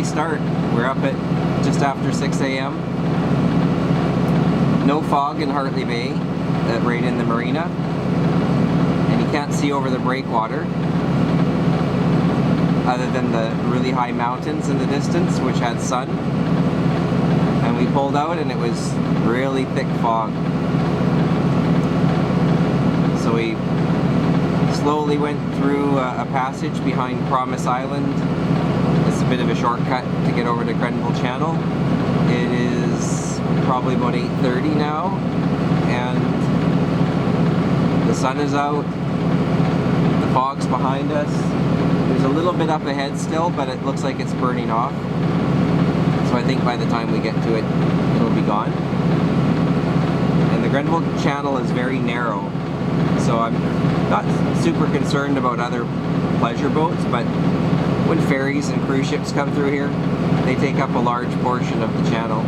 start. We're up at just after 6 a.m. No fog in Hartley Bay, right in the marina. And you can't see over the breakwater, other than the really high mountains in the distance, which had sun. And we pulled out and it was really thick fog. So we slowly went through a passage behind Promise Island. It's a bit of a shortcut to get over to Grenville Channel. It is probably about 8:30 now, and the sun is out. The fog's behind us. There's a little bit up ahead still, but it looks like it's burning off. So I think by the time we get to it, it'll be gone. And the Grenville Channel is very narrow, so I'm not super concerned about other pleasure boats, but when ferries and cruise ships come through here, they take up a large portion of the channel.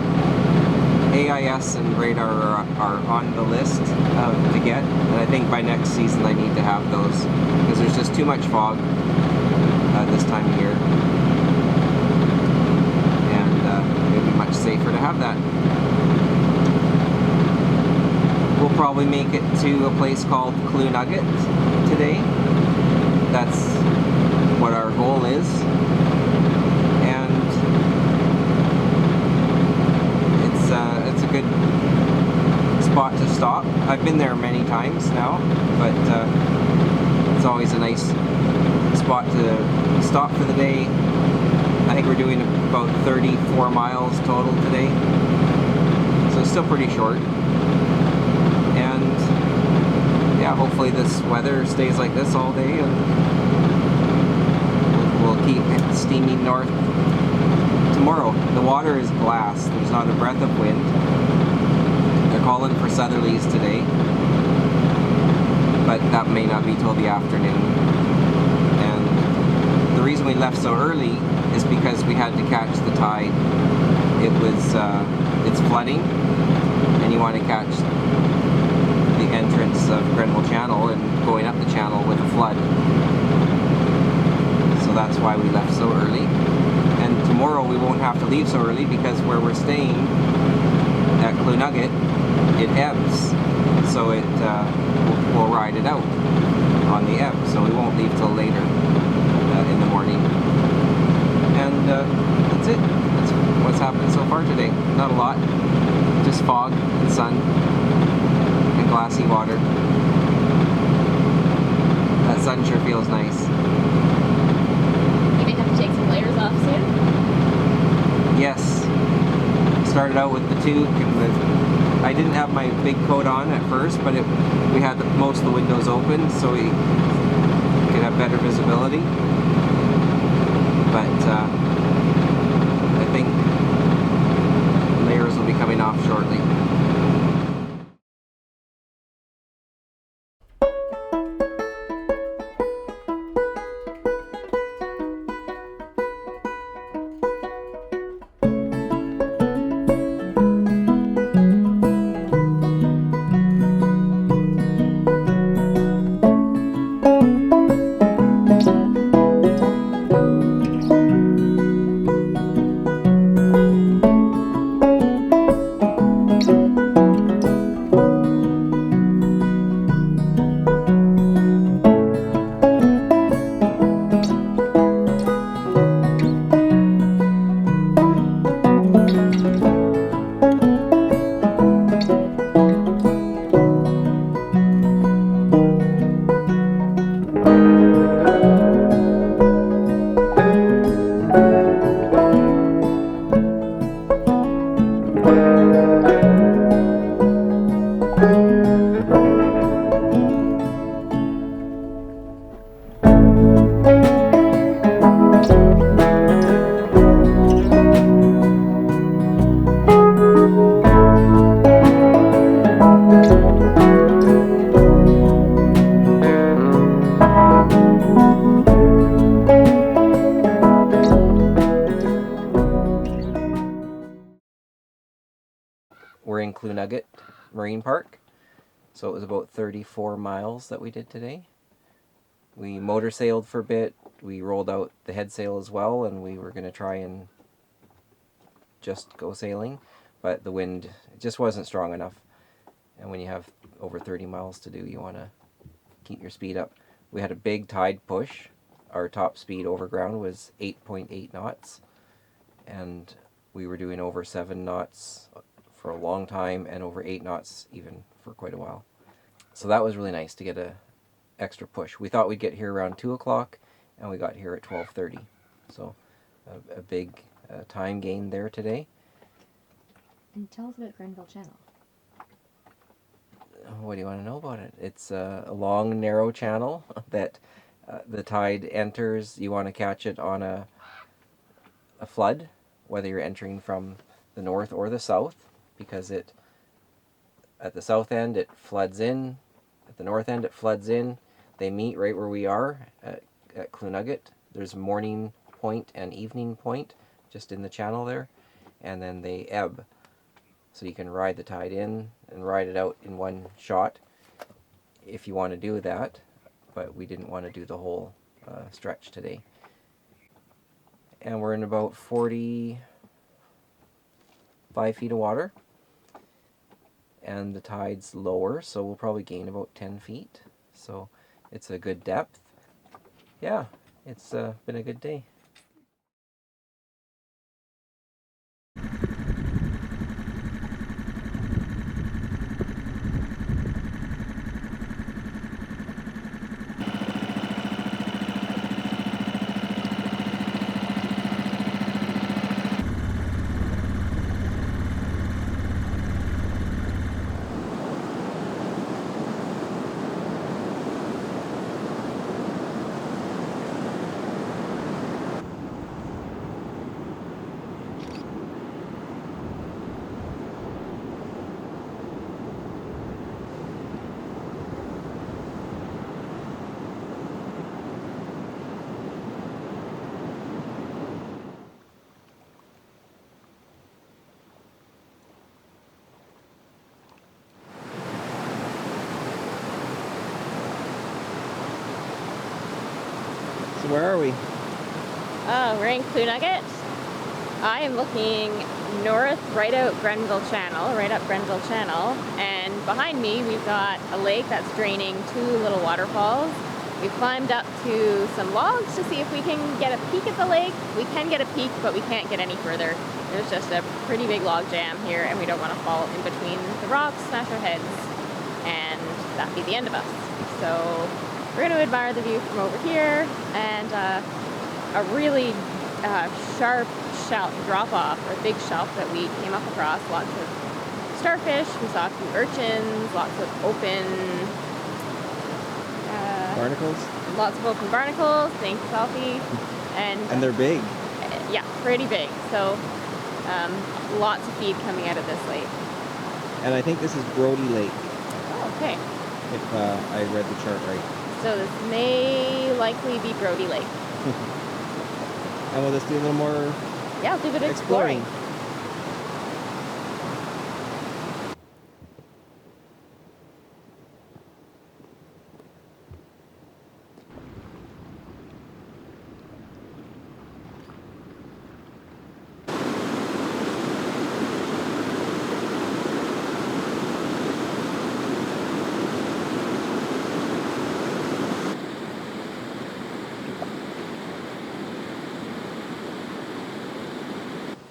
AIS and radar are on the list to get, and I think by next season I need to have those, because there's just too much fog this time of year, and it would be much safer to have that. We'll probably make it to a place called Klewuggit today. That's what our goal is, and it's a good spot to stop. I've been there many times now, but it's always a nice spot to stop for the day. I think we're doing about 34 miles total today, so it's still pretty short. And yeah, hopefully this weather stays like this all day, and we'll keep steaming north tomorrow. The water is glass. There's not a breath of wind. They're calling for southerlies today, but that may not be till the afternoon. And the reason we left so early is because we had to catch the tide. It's flooding, and you want to catch the entrance of Grenville Channel and going up the channel with a flood. So that's why we left so early. And tomorrow we won't have to leave so early, because where we're staying at Klewuggit, it ebbs. So we'll ride it out on the ebb. So we won't leave till later in the morning. And that's it. That's what's happened so far today. Not a lot. Just fog and sun and glassy water. That sun sure feels nice. You may have to take some layers off soon. Yes. Started out with the toque, and I didn't have my big coat on at first, but we had most of the windows open, so we could have better visibility. But I think layers will be coming off shortly. We're in Klewuggit Marine Park, so it was about 34 miles that we did today. We motor sailed for a bit, we rolled out the head sail as well, and we were going to try and just go sailing, but the wind just wasn't strong enough. And when you have over 30 miles to do, you want to keep your speed up. We had a big tide push. Our top speed over ground was 8.8 knots, and we were doing over 7 knots for a long time and over 8 knots even for quite a while. So that was really nice to get a extra push. We thought we'd get here around 2 o'clock, and we got here at 12:30. So a big time gain there today. And tell us about Grenville Channel. What do you want to know about it? It's a long, narrow channel that the tide enters. You want to catch it on a flood, whether you're entering from the north or the south, because at the south end it floods in, at the north end it floods in. They meet right where we are at Klewuggit. There's morning point and evening point just in the channel there, and then they ebb. So you can ride the tide in and ride it out in one shot if you want to do that, but we didn't want to do the whole stretch today. And we're in about 45 feet of water, and the tide's lower, so we'll probably gain about 10 feet. So it's a good depth. Yeah, it's been a good day. So where are we? We're in Klewuggit. I am looking north, right out Grenville Channel, right up Grenville Channel, and behind me we've got a lake that's draining 2 little waterfalls. We've climbed up to some logs to see if we can get a peek at the lake. We can get a peek, but we can't get any further. There's just a pretty big log jam here, and we don't want to fall in between the rocks, smash our heads, and that'd be the end of us. So we're going to admire the view from over here, and a really sharp drop-off, or big shelf that we came up across. Lots of starfish, we saw a few urchins, lots of open Barnacles? Lots of open barnacles, thank you, Selfie. And they're big. Yeah, pretty big. So lots of feed coming out of this lake. And I think this is Brody Lake, Oh, okay. if I read the chart right. So this may likely be Brody Lake. And we'll just do a little more Yeah, I'll do a bit of exploring.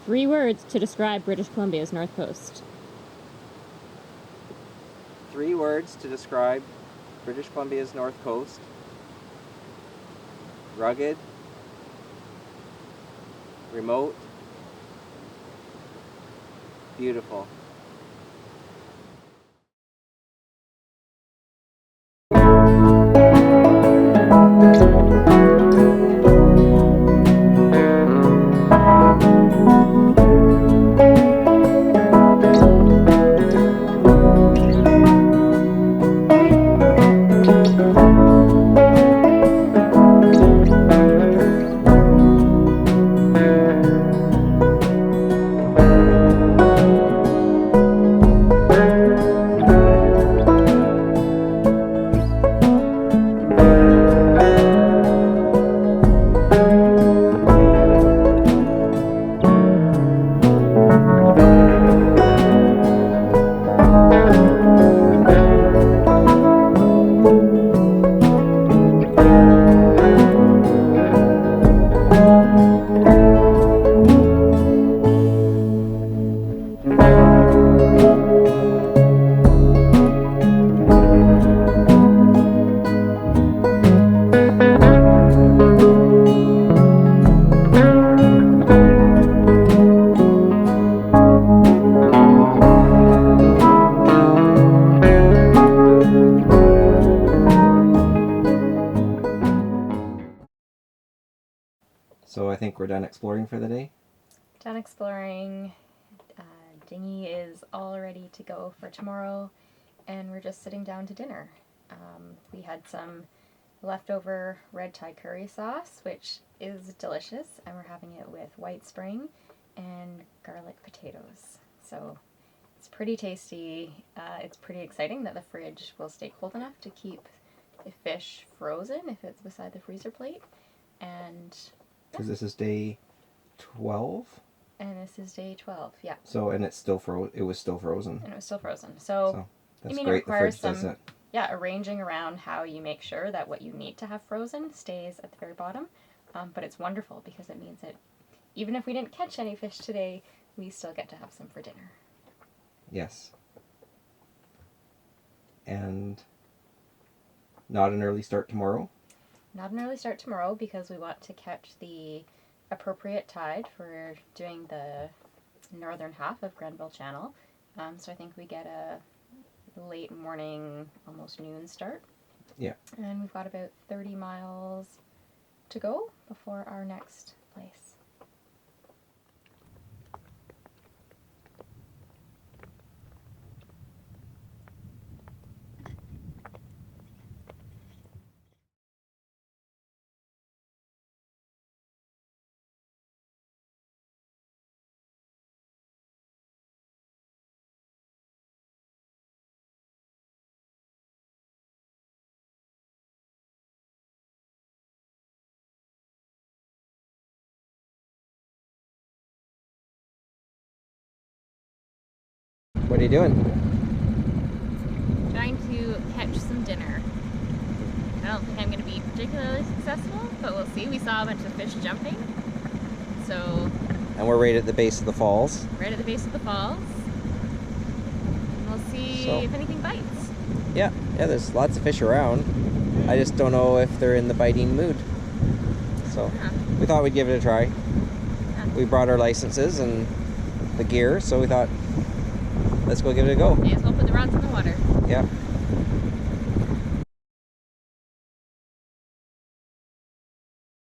3 words to describe British Columbia's north coast. 3 words to describe British Columbia's north coast. Rugged, remote, beautiful. So I think we're done exploring for the day. Done exploring. Dinghy is all ready to go for tomorrow, and we're just sitting down to dinner. We had some leftover red Thai curry sauce, which is delicious, and we're having it with white spring and garlic potatoes. So it's pretty tasty. It's pretty exciting that the fridge will stay cold enough to keep the fish frozen if it's beside the freezer plate. And Because this is day 12. this is day 12, yeah. So, and it's still it was still frozen. And it was still frozen. So That's I mean, great. it requires The fridge does some, it. yeah, arranging around how you make sure that what you need to have frozen stays at the very bottom. But it's wonderful because it means that even if we didn't catch any fish today, we still get to have some for dinner. Yes. And not an early start tomorrow. Not an early start tomorrow because we want to catch the appropriate tide for doing the northern half of Grenville Channel. So I think we get a late morning, almost noon start. Yeah. And we've got about 30 miles to go before our next place. What are you doing? Trying to catch some dinner. I don't think I'm going to be particularly successful, but we'll see. We saw a bunch of fish jumping. So, And we're right at the base of the falls. right at the base of the falls. And we'll see if anything bites. Yeah, there's lots of fish around. I just don't know if they're in the biting mood. So Yeah. we thought we'd give it a try. Yeah. We brought our licenses and the gear, so we thought, let's go give it a go. May as well put the rods in the water. Yeah.